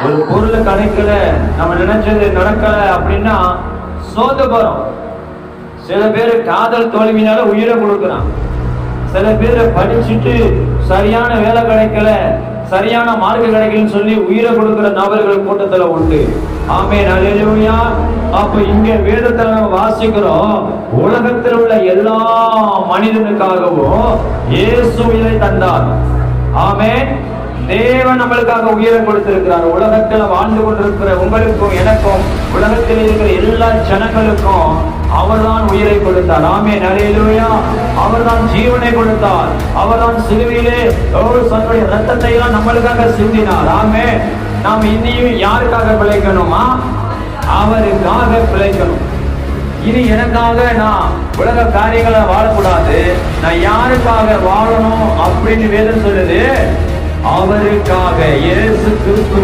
ஒரு பொருள் கிடைக்கல, நம்ம நினைச்சது நடக்கல அப்படின்னா சோர்ந்து போறோம். சில பேர் காதல் தோல்வினால உயிரை கொடுக்குறான். சில பேர் படிச்சுட்டு சரியான வேலை கிடைக்கல, சரியான மார்க் கிடைக்கலன்னு சொல்லி உயிரை கொடுக்கிற நபர்கள் கூட்டத்துல உண்டு. ஆமென், அல்லேலூயா. அப்ப இங்க வேதத்துல நம்ம வாசிக்கிறோம், உலகத்தில் உள்ள எல்லா மனிதனுக்காகவும் இயேசு உயிரை தந்தார். ஆமென். தேவன் நம்மளுக்காக உயிரை கொடுத்திருக்கிறார். உலகத்துல வாழ்ந்து கொண்டிருக்கிற உங்களுக்கும் எனக்கும் உலகத்தில் இருக்கிற எல்லா ஜனங்களுக்கும் அவர்தான் உயிரை கொடுத்தார். ஆமென், அல்லேலூயா. அவர்தான் ஜீவனை கொடுத்தார். அவர்தான் சிலுவையிலே தன்னுடைய ரத்தத்தை எல்லாம் நம்மளுக்காக சிந்தினார். ஆமென். நாம் இனியும் யாருக்காக பிழைக்கணுமா? அவருக்காக பிழைக்கணும். இனி எனக்காக நான் உலக காரியங்களை வாழக்கூடாது, நான் யாருக்காக வாழணும் அப்படின்னு வேதம் சொல்லுது? அவருக்காக, இயேசு கிறிஸ்து